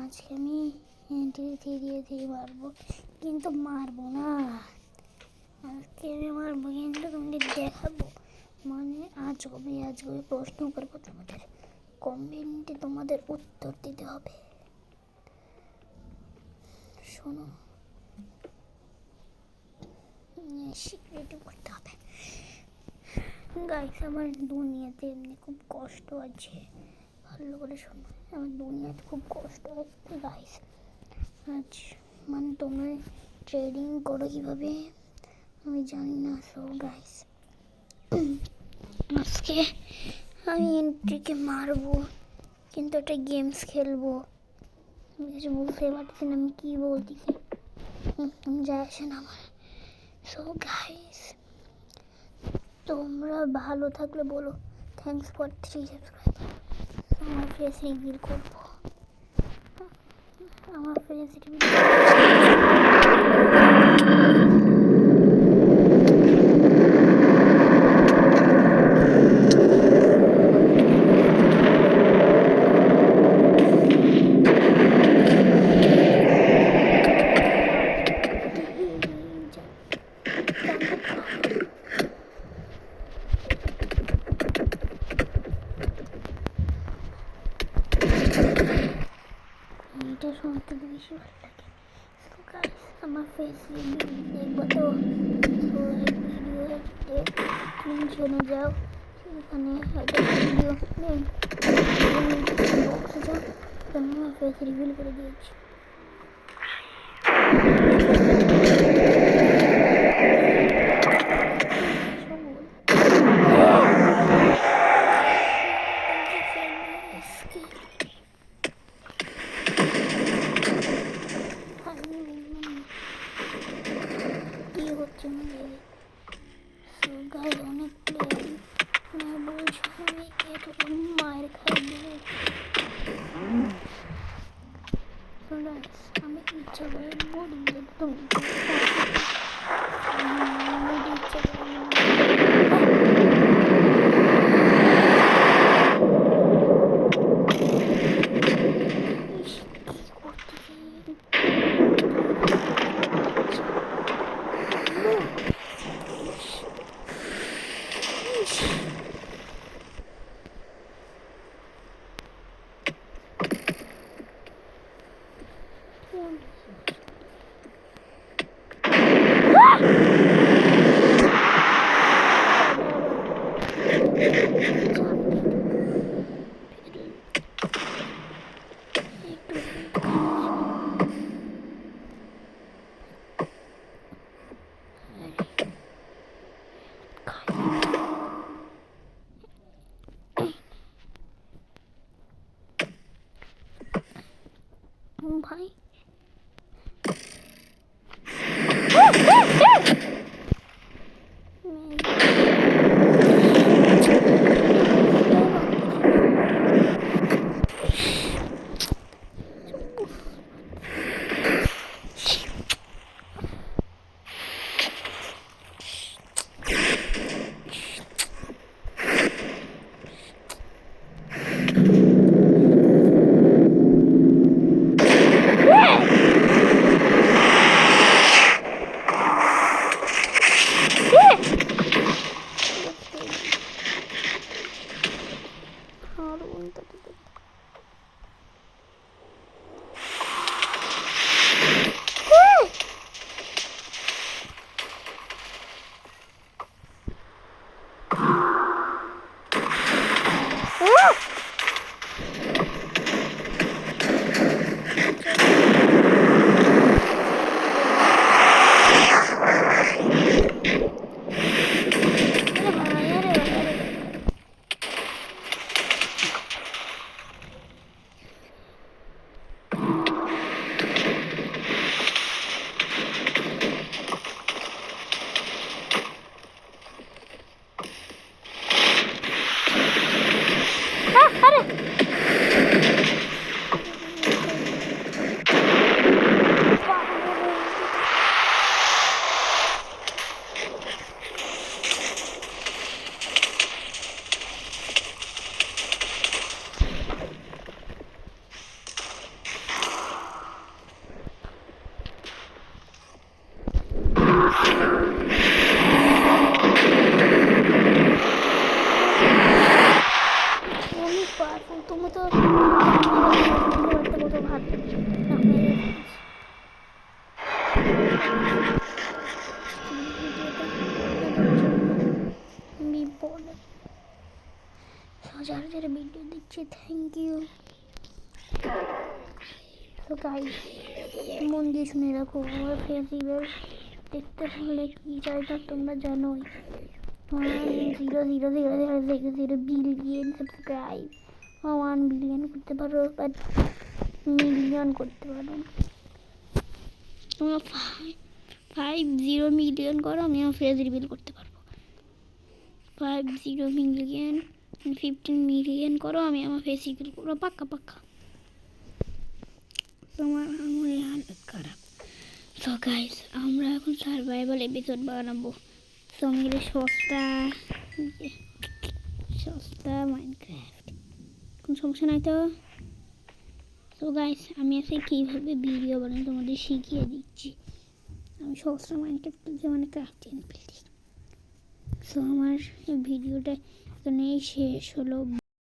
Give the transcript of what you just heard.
আজকে আমি ধীরে ধীরে মারবো, কিন্তু মারবো না। আজকে আমি মারবো, কিন্তু তোমাদের দেখাবো। মানে আজগবি প্রশ্ন করবো তোমাদের, কমেন্টে তোমাদের উত্তর দিতে হবে। শোনো, সিক্রেট করতে হবে। গাইস, আমার দুনিয়াতে এমনি খুব কষ্ট আছে। ভালো করে শোনো, আমার দুনিয়াতে খুব কষ্ট আছে গাইস। আজ মানে তোমরা ট্রেডিং করো কীভাবে আমি জানি না। সো গাইস, আজকে আমি এন্ট্রিকে মারবো, কিন্তু একটা গেমস খেলবো। আমি কিছু বুঝতে পারছি না আমি কী বলতেছি, যায় আসে না আমার। সো গাইস, তোমরা ভালো থাকলে বলো থ্যাংকস ফর 3 সাবস্ক্রাইবার। আমার ফেস রিভিল করবো, আমার ফেস রিভিল। এটা শুনতে বেশি ভালো লাগে। সো গাইস, আমার ফেস রিভিল দেখবো তো। সো এই ভিডিওতে শোনা যাও, এখানে একটা ভিডিও বক্সে যাও, এখানে আমার ফেস রিভিল করে দিয়েছি। কি হচ্ছে গাইস, অনেক প্লেয়ার বলছি আমি এরকম মায়ের খাই দিয়ে। আমি ইচ্ছা করে বলি একদম ইচ্ছা করে ভাই। তো গাইস মন দিয়ে শুনে রাখো, আমার ফেসিভেল দেখতে হলে কী চাইটা তোমরা জানোই। 1,000,000,000 বিলিয়ন সাবস্ক্রাইব, 1 বিলিয়ন করতে পারো, বাট মিলিয়ন করতে পারো। তোমরা 50 মিলিয়ন করো, আমি আমার ফেস রিভিল করতে পারবো। 50 মিলিয়ন 15 মিলিয়ন করো, আমি আমার ফেস রিভিল করবো, পাক্কা পাক্কা। তোমার আমার হালত খারাপ। সো গাইস আমরা এখন সার্ভাইভাল এপিসোড বানাবো। সো আমি সস্তা মাইনক্রাফট, কোনো সমস্যা নাই তো। সো গাইস আমি আজকে কীভাবে ভিডিও বানাই তোমাদের শিখিয়ে দিচ্ছি। আমি সস্তা মাইনক্রাফট খেলছি, মানে ক্রাফটিং বিল্ডিং। সো আমার ভিডিওটা এখানেই শেষ হলো।